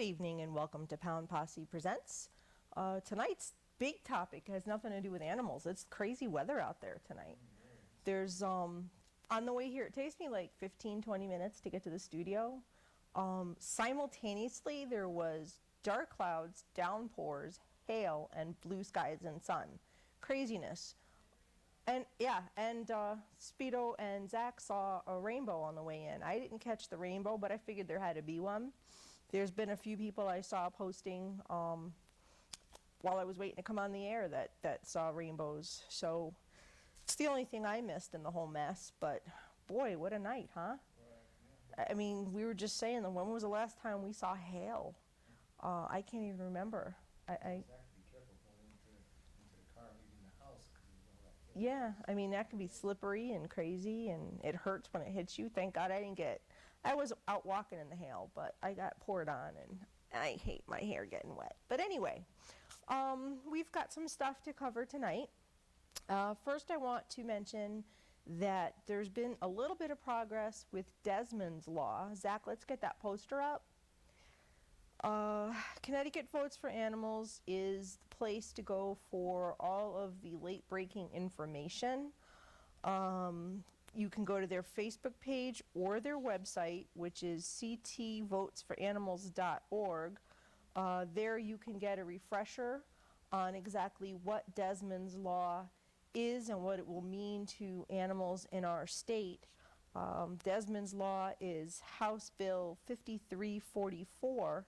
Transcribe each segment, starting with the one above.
evening and welcome to Posse Presents. Tonight's big topic has nothing to do with animals. It's crazy weather out there tonight. There's, on the way here, it takes me like 15-20 minutes to get to the studio. Simultaneously, there was dark clouds, downpours, hail, and blue skies and sun. Craziness. And yeah, and Speedo and Zach saw a rainbow on the way in. I didn't catch the rainbow, but I figured there had to be one. There's been a few people I saw posting while I was waiting to come on the air that saw rainbows. So it's the only thing I missed in the whole mess. But boy, what a night, huh? I mean, we were just saying, when was the last time we saw hail? I can't even remember. Yeah, I mean, that can be slippery and crazy, and it hurts when it hits you. Thank God I was out walking in the hail, but I got poured on, and I hate my hair getting wet. But anyway, we've got some stuff to cover tonight. First, I want to mention that there's been a little bit of progress with Desmond's law. Zach, let's get that poster up. Connecticut Votes for Animals is the place to go for all of the late-breaking information. You can go to their Facebook page or their website, which is ctvotesforanimals.org. There you can get a refresher on exactly what Desmond's law is and what it will mean to animals in our state. Desmond's law is House Bill 5344.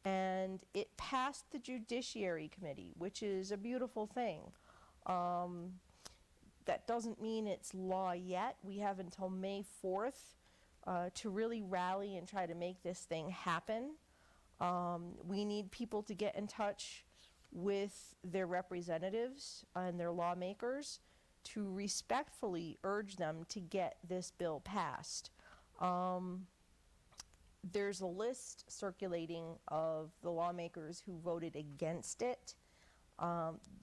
And it passed the Judiciary Committee, which is a beautiful thing. That doesn't mean it's law yet. We have until May 4th to really rally and try to make this thing happen. We need people to get in touch with their representatives and their lawmakers to respectfully urge them to get this bill passed. There's a list circulating of the lawmakers who voted against it.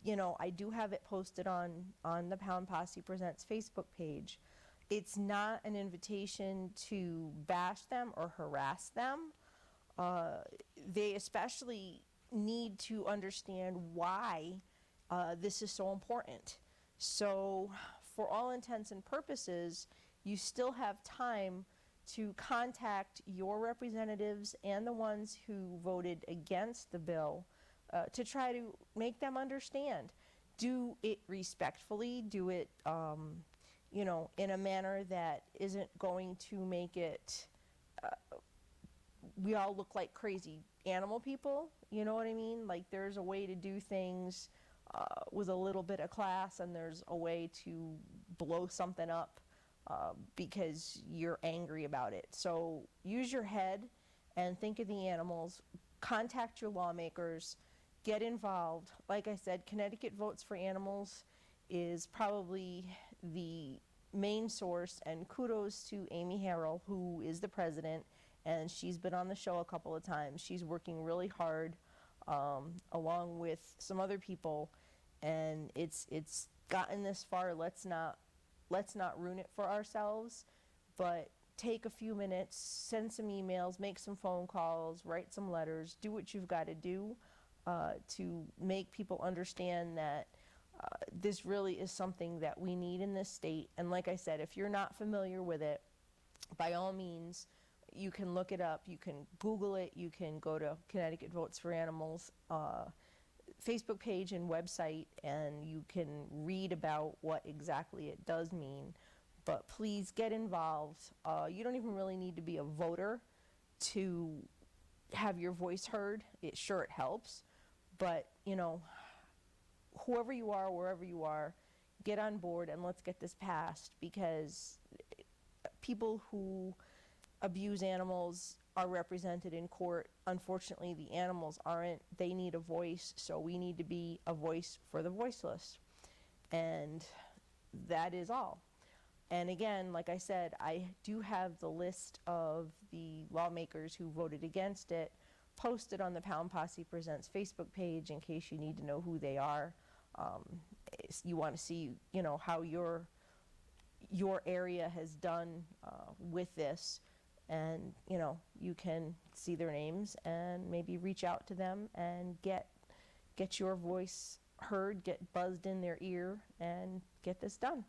You know, I do have it posted on the Pound Posse Presents Facebook page. It's not an invitation to bash them or harass them. They especially need to understand why this is so important. So, for all intents and purposes, you still have time to contact your representatives and the ones who voted against the bill to try to make them understand. Do it respectfully, do it, you know, in a manner that isn't going to make it, we all look like crazy animal people, you know what I mean? Like, there's a way to do things with a little bit of class, and there's a way to blow something up because you're angry about it. So use your head and think of the animals. Contact your lawmakers. Get involved. Like I said, Connecticut Votes for Animals is probably the main source, and kudos to Amy Harrell, who is the president, and she's been on the show a couple of times. She's working really hard along with some other people, and it's gotten this far. Let's not ruin it for ourselves, but take a few minutes, send some emails, make some phone calls, write some letters, do what you've got to do to make people understand that this really is something that we need in this state. And like I said, if you're not familiar with it, by all means, you can look it up, you can Google it, you can go to Connecticut Votes for Animals Facebook page and website, and you can read about what exactly it does mean. But please get involved. You don't even really need to be a voter to have your voice heard. It helps, but you know, whoever you are, wherever you are, get on board and let's get this passed, because people who abuse animals are represented in court. Unfortunately, the animals aren't. They need a voice, so we need to be a voice for the voiceless. And that is all. And again, like I said, I do have the list of the lawmakers who voted against it posted on the Pound Posse Presents Facebook page in case you need to know who they are. You want to see, you know, how your area has done with this. And, you know, you can see their names and maybe reach out to them and get your voice heard, get buzzed in their ear, and get this done.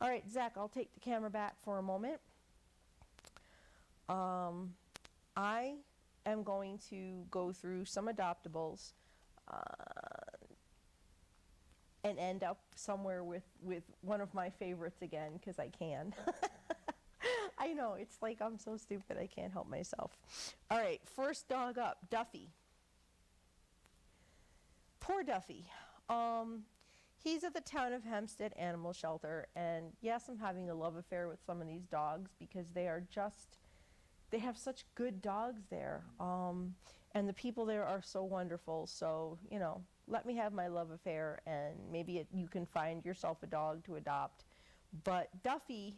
All right, Zach, I'll take the camera back for a moment. I am going to go through some adoptables and end up somewhere with one of my favorites again, because I can. I know, it's like I'm so stupid I can't help myself. All right, first dog up, Duffy. Poor Duffy. He's at the Town of Hempstead Animal Shelter, and yes, I'm having a love affair with some of these dogs because they have such good dogs there. And the people there are so wonderful. So, you know, let me have my love affair, and maybe you can find yourself a dog to adopt. But Duffy,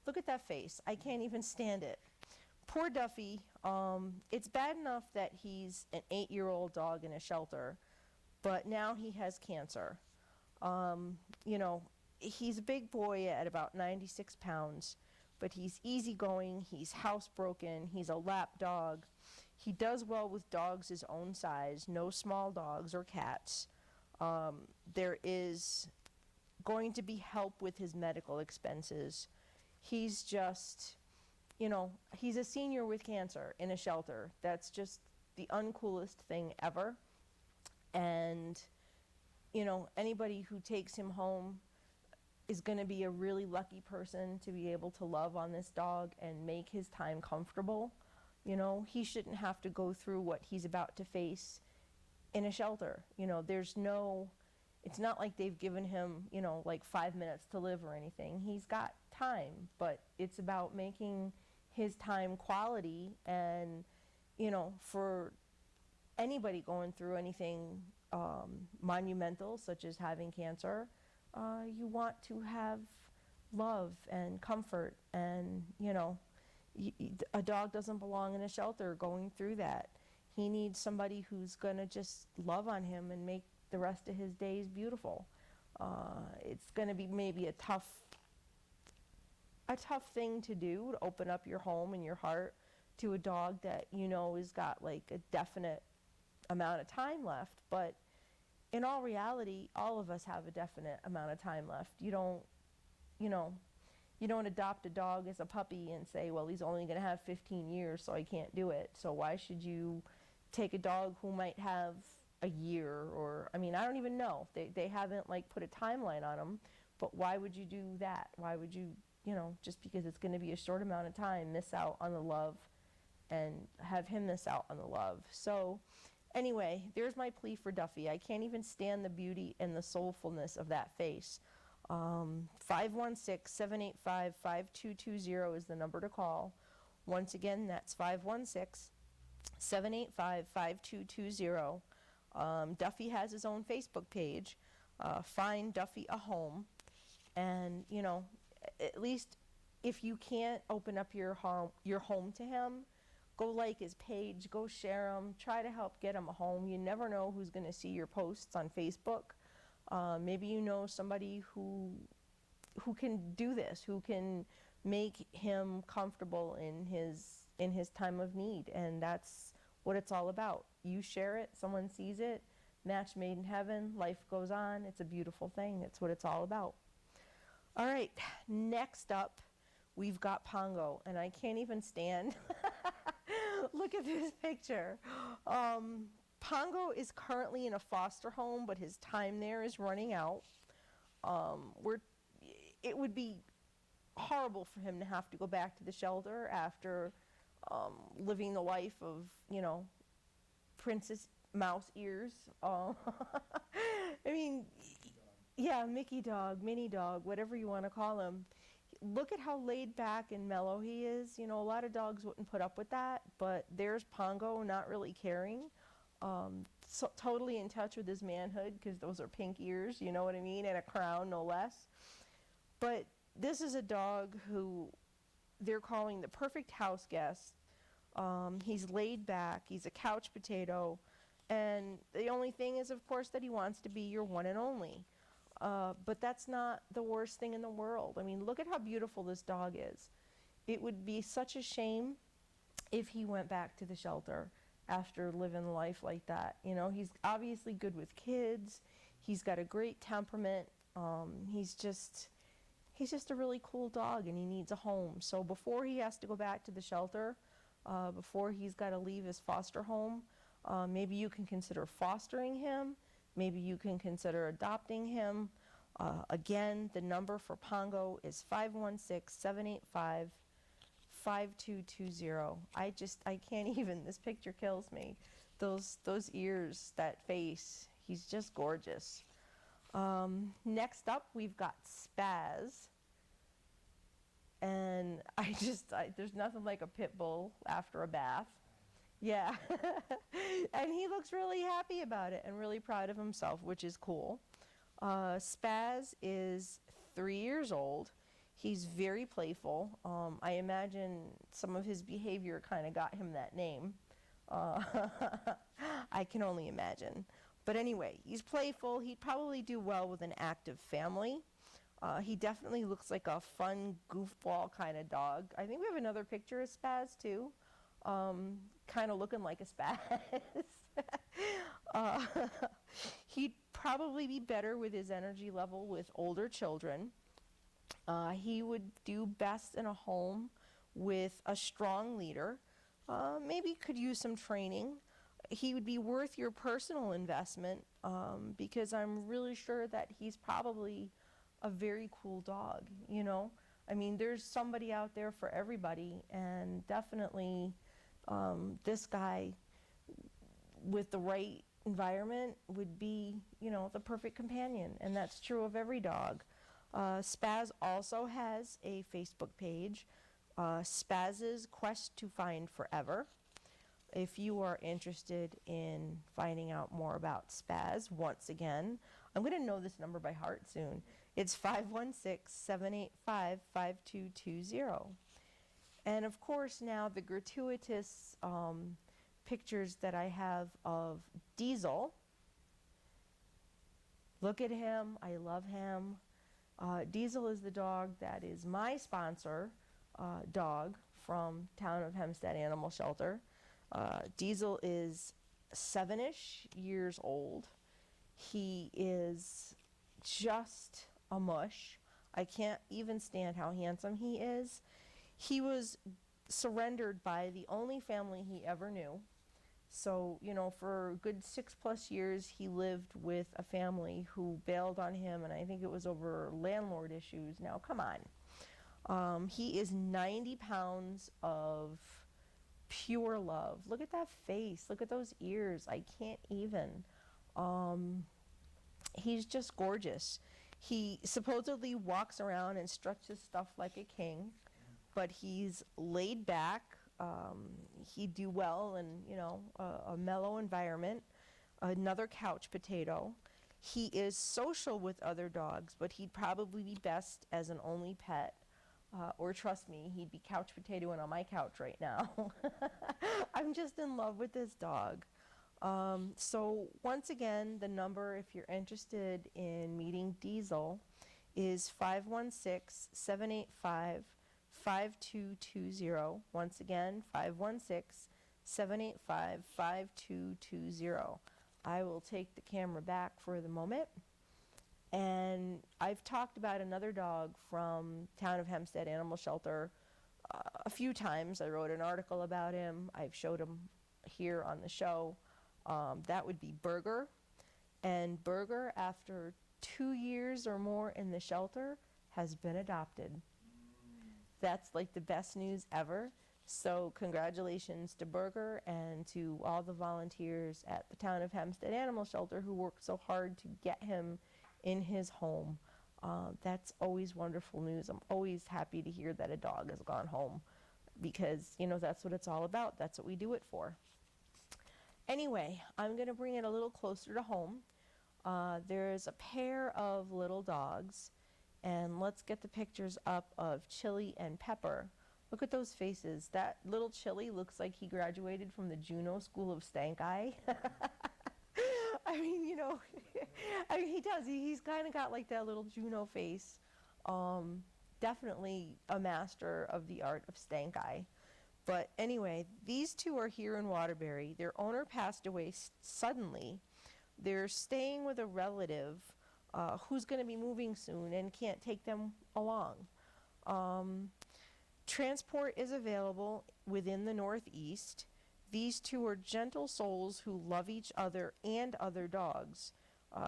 look at that face. I can't even stand it. Poor Duffy. It's bad enough that he's an 8-year-old dog in a shelter, but now he has cancer. You know, he's a big boy at about 96 pounds, but he's easygoing, he's housebroken, he's a lap dog. He does well with dogs his own size, no small dogs or cats. There is going to be help with his medical expenses. He's just, you know, he's a senior with cancer in a shelter. That's just the uncoolest thing ever. And, you know, anybody who takes him home is going to be a really lucky person to be able to love on this dog and make his time comfortable. You know, he shouldn't have to go through what he's about to face in a shelter. You know, it's not like they've given him, you know, like 5 minutes to live or anything. He's got time, but it's about making his time quality. And, you know, for anybody going through anything monumental, such as having cancer, you want to have love and comfort. And, you know, a dog doesn't belong in a shelter going through that. He needs somebody who's going to just love on him and make the rest of his days beautiful. It's going to be maybe a tough thing to do, to open up your home and your heart to a dog that you know has got like a definite amount of time left. But in all reality, all of us have a definite amount of time left. You don't adopt a dog as a puppy and say, well, he's only going to have 15 years, so I can't do it. So why should you take a dog who might have a year? Or, I mean, I don't even know. They haven't like put a timeline on them, but why would you do that? Why would you, you know, just because it's going to be a short amount of time, miss out on the love and have him miss out on the love? So anyway, there's my plea for Duffy. I can't even stand the beauty and the soulfulness of that face. 516-785-5220 is the number to call. Once again, that's 516-785-5220. Duffy has his own Facebook page. Find Duffy a home. And, you know, at least if you can't open up your home to him, go like his page, go share him, try to help get him a home. You never know who's going to see your posts on Facebook. Maybe you know somebody who can do this, who can make him comfortable in his time of need, and that's what it's all about. You share it, someone sees it, match made in heaven, life goes on. It's a beautiful thing. It's what it's all about. All right, next up, we've got Pongo, and I can't even stand. Look at this picture. Pongo is currently in a foster home, but his time there is running out. It would be horrible for him to have to go back to the shelter after living the life of, you know, Princess Mouse ears. I mean, yeah, Mickey dog, mini dog, whatever you want to call him. Look at how laid back and mellow he is. You know, a lot of dogs wouldn't put up with that, but there's Pongo not really caring. So totally in touch with his manhood, because those are pink ears, you know what I mean, and a crown, no less. But this is a dog who they're calling the perfect house guest. He's laid back, he's a couch potato, and the only thing is, of course, that he wants to be your one and only. But that's not the worst thing in the world. I mean, look at how beautiful this dog is. It would be such a shame if he went back to the shelter after living life like that. You know, he's obviously good with kids. He's got a great temperament. He's just a really cool dog, and he needs a home. So before he has to go back to the shelter, before he's got to leave his foster home, maybe you can consider fostering him. Maybe you can consider adopting him. Again, the number for Pongo is 516-785-5220. I can't even, this picture kills me. Those ears, that face, he's just gorgeous. Next up, we've got Spaz. And there's nothing like a pit bull after a bath. Yeah. And he looks really happy about it and really proud of himself, which is cool. Spaz is 3 years old. He's very playful. I imagine some of his behavior kind of got him that name. I can only imagine. But anyway, he's playful. He'd probably do well with an active family. He definitely looks like a fun goofball kind of dog. I think we have another picture of Spaz too. Kind of looking like a Spaz. He'd probably be better with his energy level with older children. He would do best in a home with a strong leader. Maybe could use some training. He would be worth your personal investment because I'm really sure that he's probably a very cool dog, you know? I mean, there's somebody out there for everybody, and definitely this guy with the right environment would be, you know, the perfect companion, and that's true of every dog. Spaz also has a Facebook page, Spaz's Quest to Find Forever. If you are interested in finding out more about Spaz, once again, I'm going to know this number by heart soon. It's 516-785-5220. And of course now the gratuitous pictures that I have of Diesel. Look at him. I love him. Diesel is the dog that is my sponsor dog from Town of Hempstead Animal Shelter. Diesel is 7-ish years old. He is just a mush. I can't even stand how handsome he is. He was surrendered by the only family he ever knew. So, you know, for a good 6+ years, he lived with a family who bailed on him, and I think it was over landlord issues. Now, come on. He is 90 pounds of pure love. Look at that face. Look at those ears. I can't even. He's just gorgeous. He supposedly walks around and stretches stuff like a king, but he's laid back. He'd do well in, you know, a mellow environment. Another couch potato. He is social with other dogs, but he'd probably be best as an only pet. Or trust me, he'd be couch potatoing on my couch right now. I'm just in love with this dog. So once again, the number, if you're interested in meeting Diesel, is 516-785-5220. Once again, 516-785-5220. I will take the camera back for the moment. And I've talked about another dog from Town of Hempstead Animal Shelter a few times. I wrote an article about him. I've showed him here on the show. That would be Burger. And Burger, after 2 years or more in the shelter, has been adopted. That's like the best news ever. So congratulations to Burger and to all the volunteers at the Town of Hempstead Animal Shelter who worked so hard to get him in his home. That's always wonderful news. I'm always happy to hear that a dog has gone home because, you know, that's what it's all about. That's what we do it for. Anyway, I'm going to bring it a little closer to home. There's a pair of little dogs, and let's get the pictures up of Chili and Pepper. Look at those faces. That little Chili looks like he graduated from the Juneau School of Stank Eye. I mean, you know, I mean, he does. He's kind of got like that little Juno face. Definitely a master of the art of stank eye. But anyway, these two are here in Waterbury. Their owner passed away suddenly. They're staying with a relative who's going to be moving soon and can't take them along. Um, Transport is available within the Northeast. These two are gentle souls who love each other and other dogs.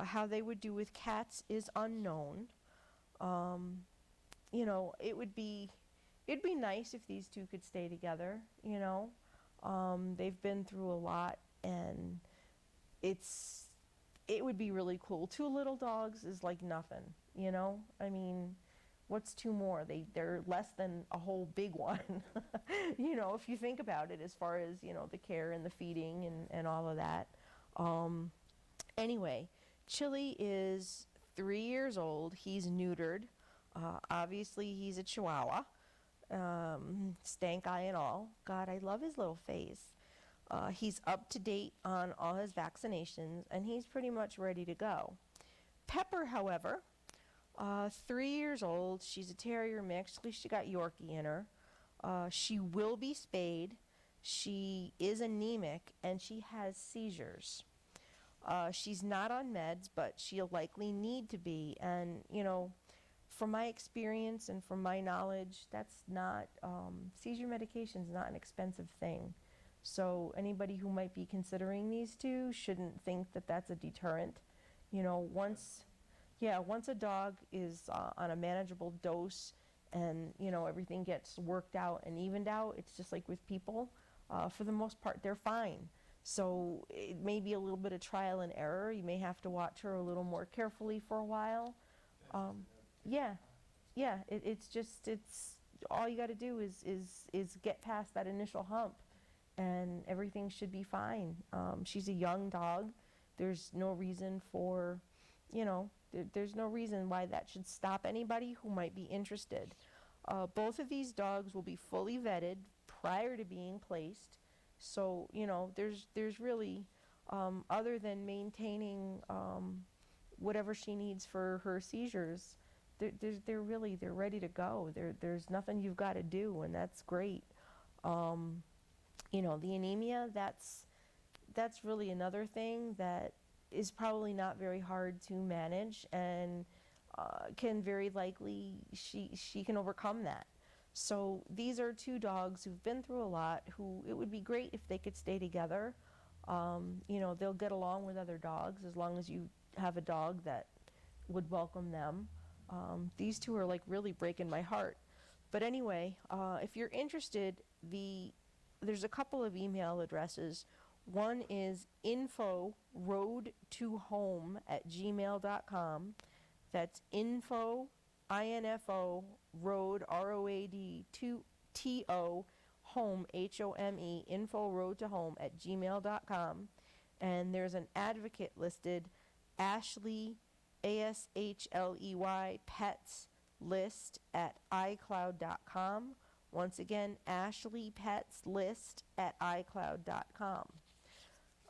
How they would do with cats is unknown. Um, it'd be nice if these two could stay together, you know. They've been through a lot, and it would be really cool. Two little dogs is like nothing, you know. I mean, what's two more? They're less than a whole big one, you know, if you think about it, as far as, you know, the care and the feeding and all of that. Um, anyway, Chili is 3 years old. He's neutered. Obviously, he's a Chihuahua, stank eye and all. God, I love his little face. He's up to date on all his vaccinations, and he's pretty much ready to go. Pepper, however, 3 years old. She's a terrier mix. At least she got Yorkie in her. She will be spayed. She is anemic, and she has seizures. She's not on meds, but she'll likely need to be. And, you know, from my experience and from my knowledge, that's not, seizure medication is not an expensive thing. So anybody who might be considering these two shouldn't think that that's a deterrent. You know, once a dog is on a manageable dose and, you know, everything gets worked out and evened out, it's just like with people. For the most part, they're fine. So it may be a little bit of trial and error. You may have to watch her a little more carefully for a while. Yeah, it's all you got to do is get past that initial hump, and everything should be fine. She's a young dog. There's no reason for, you know, there's no reason why that should stop anybody who might be interested. Both of these dogs will be fully vetted prior to being placed. So, you know, there's really, other than maintaining whatever she needs for her seizures, they're ready to go. There's nothing you've got to do, and that's great. You know, the anemia, that's really another thing that is probably not very hard to manage, and can very likely, she can overcome that. So these are two dogs who've been through a lot, who it would be great if they could stay together. You know, they'll get along with other dogs as long as you have a dog that would welcome them. These two are like really breaking my heart. But anyway, if you're interested, there's a couple of email addresses. One is info@gmail.com. That's info, info, road, ROAD, TO, home, HOME, info, road to home @gmail.com. And there's an advocate listed, Ashley, ASHLEY, pets list @icloud.com. Once again, Ashley Pets List @icloud.com.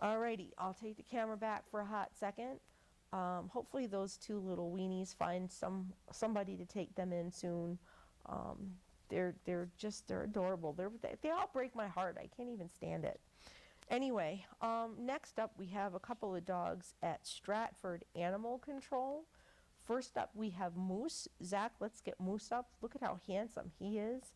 Alrighty, I'll take the camera back for a hot second. Hopefully those two little weenies find somebody to take them in soon. They're adorable. They all break my heart. I can't even stand it. Anyway, next up we have a couple of dogs at Stratford Animal Control. First up we have Moose. Zach, let's get Moose up. Look at how handsome he is.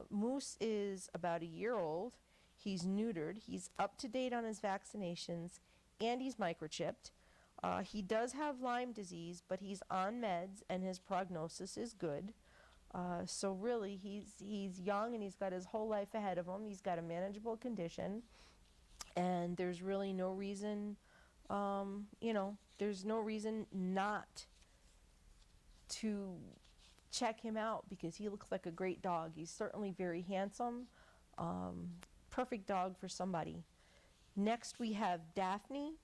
Moose is about a year old. He's neutered. He's up to date on his vaccinations, and he's microchipped. He does have Lyme disease, but he's on meds, and his prognosis is good. So really, he's young, and he's got his whole life ahead of him. He's got a manageable condition, and there's really no reason, there's no reason not to check him out, because he looks like a great dog. He's certainly very handsome. Perfect dog for somebody. Next we have Daphne.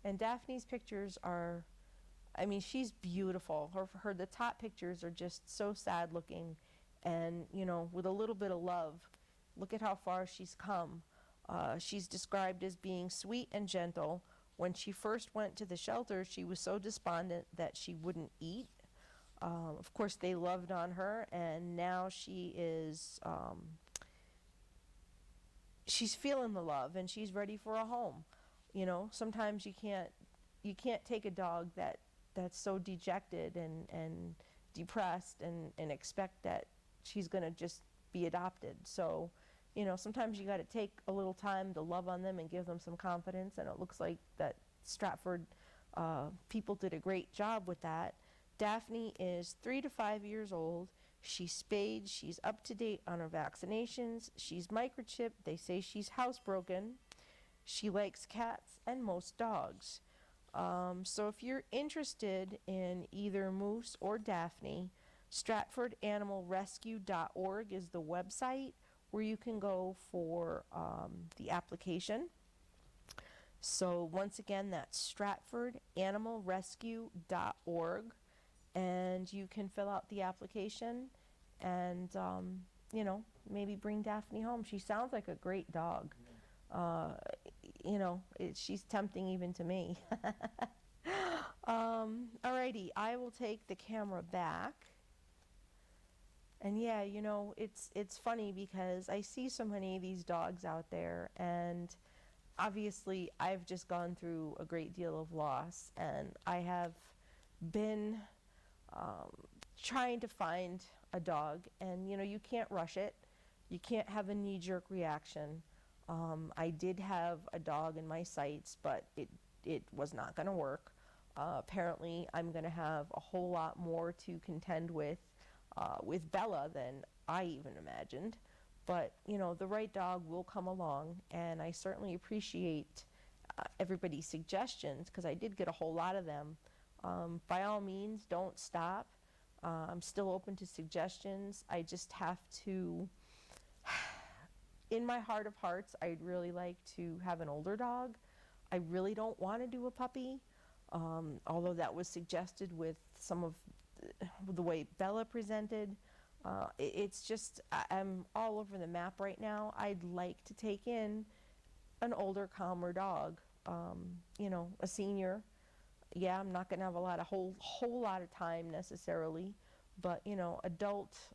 And Daphne's pictures are, I mean, she's beautiful. The top pictures are just so sad looking. And, you know, with a little bit of love, look at how far she's come. She's described as being sweet and gentle. When she first went to the shelter, she was so despondent that she wouldn't eat. Of course, they loved on her, and now she is she's feeling the love and she's ready for a home. You know, sometimes you can't take a dog that's so dejected and depressed and expect that she's going to just be adopted. So, you know, sometimes you got to take a little time to love on them and give them some confidence, and it looks like that Stratford people did a great job with that. Daphne is 3 to 5 years old. She's spayed. She's up to date on her vaccinations. She's microchipped. They say she's housebroken. She likes cats and most dogs. So if you're interested in either Moose or Daphne, StratfordAnimalRescue.org is the website where you can go for the application. So once again, that's StratfordAnimalRescue.org, and you can fill out the application and, you know, maybe bring Daphne home. She sounds like a great dog. You know, she's tempting even to me. Alrighty, I will take the camera back. And yeah, you know, it's funny because I see so many of these dogs out there, and obviously I've just gone through a great deal of loss, and I have been trying to find a dog, and you know, you can't rush it. You can't have a knee-jerk reaction. I did have a dog in my sights, but it was not going to work. Apparently, I'm going to have a whole lot more to contend with Bella than I even imagined. But, you know, the right dog will come along, and I certainly appreciate everybody's suggestions, because I did get a whole lot of them. By all means, don't stop. I'm still open to suggestions. I just have to... In my heart of hearts, I'd really like to have an older dog. I really don't want to do a puppy, although that was suggested with some of the way Bella presented. It's just, I'm all over the map right now. I'd like to take in an older, calmer dog, you know, a senior. Yeah, I'm not going to have a whole lot of time necessarily, but, you know,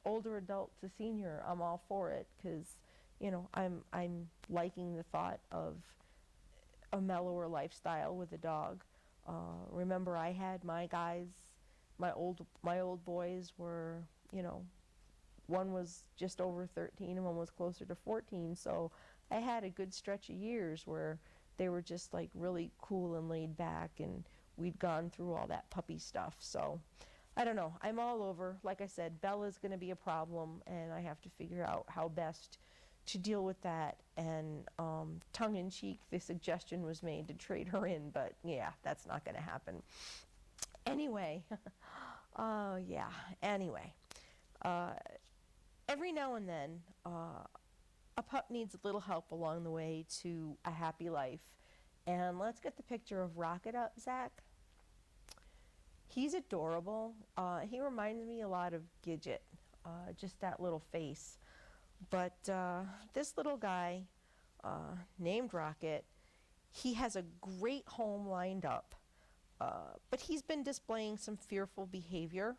older adult to senior, I'm all for it, because you know, I'm liking the thought of a mellower lifestyle with a dog. Remember, I had my guys, my old boys were, you know, one was just over 13 and one was closer to 14. So I had a good stretch of years where they were just like really cool and laid back, and we'd gone through all that puppy stuff. So I don't know. I'm all over. Like I said, Bella's going to be a problem, and I have to figure out how best to deal with that. And tongue-in-cheek, the suggestion was made to trade her in, but yeah, that's not going to happen. Anyway, every now and then, a pup needs a little help along the way to a happy life. And let's get the picture of Rocket up, Zach. He's adorable. He reminds me a lot of Gidget, just that little face. But this little guy named Rocket, he has a great home lined up, but he's been displaying some fearful behavior.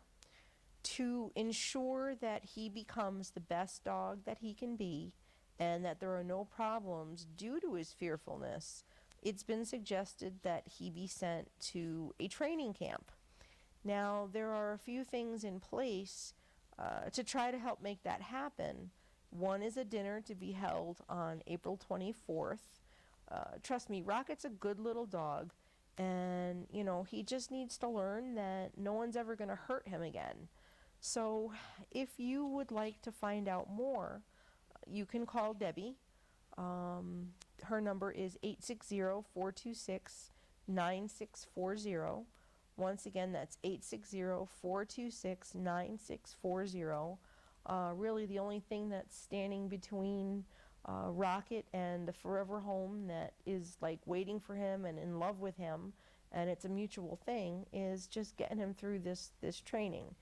To ensure that he becomes the best dog that he can be and that there are no problems due to his fearfulness, it's been suggested that he be sent to a training camp. Now, there are a few things in place to try to help make that happen. One is a dinner to be held on April 24th. Trust me, Rocket's a good little dog, and, you know, he just needs to learn that no one's ever going to hurt him again. So if you would like to find out more, you can call Debbie. Her number is 860-426-9640. Once again, that's 860-426-9640. Really the only thing that's standing between Rocket and the forever home that is like waiting for him and in love with him, and it's a mutual thing, is just getting him through this training.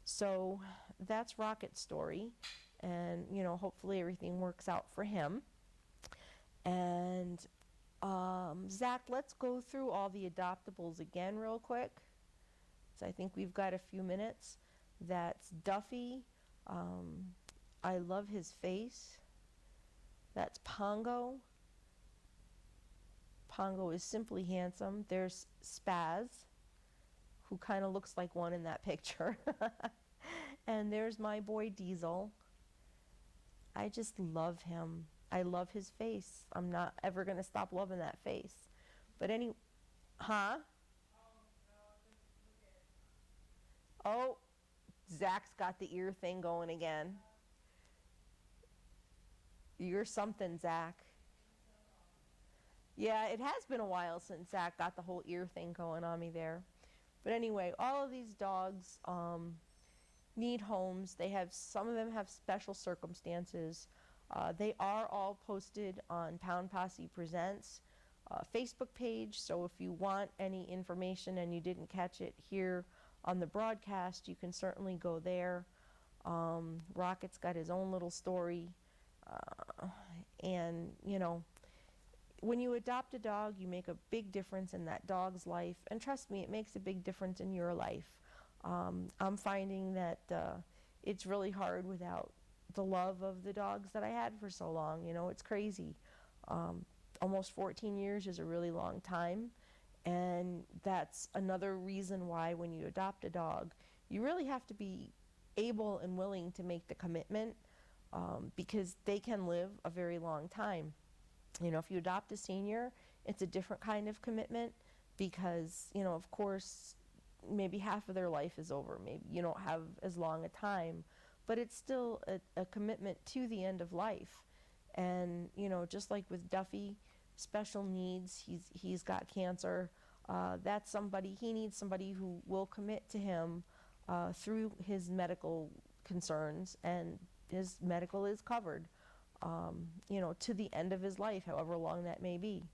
So that's Rocket's story, and you know, hopefully everything works out for him. And Zach, let's go through all the adoptables again real quick, so I think we've got a few minutes. That's Duffy. I love his face. That's Pongo. Pongo is simply handsome. There's Spaz, who kind of looks like one in that picture. And there's my boy Diesel. I just love him. I love his face. I'm not ever going to stop loving that face. But huh? Oh, Zach's got the ear thing going again. You're something, Zach. Yeah, it has been a while since Zach got the whole ear thing going on me there. But anyway, all of these dogs need homes. Some of them have special circumstances. They are all posted on Pound Posse Presents Facebook page. So if you want any information and you didn't catch it here on the broadcast, you can certainly go there. Rocket's got his own little story. And, when you adopt a dog, you make a big difference in that dog's life. And trust me, it makes a big difference in your life. I'm finding that it's really hard without the love of the dogs that I had for so long. It's crazy. Almost 14 years is a really long time. And that's another reason why when you adopt a dog, you really have to be able and willing to make the commitment, because they can live a very long time. If you adopt a senior, it's a different kind of commitment because, of course, maybe half of their life is over. Maybe you don't have as long a time, but it's still a commitment to the end of life. And, just like with Duffy, special needs, he's got cancer. That's somebody, he needs somebody who will commit to him through his medical concerns, and his medical is covered. To the end of his life, however long that may be.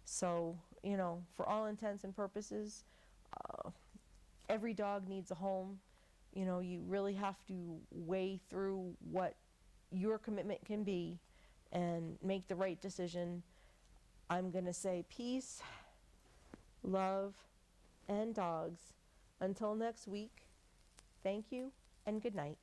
So, for all intents and purposes, every dog needs a home. You really have to weigh through what your commitment can be and make the right decision. I'm going to say peace, love, and dogs. Until next week, thank you and good night.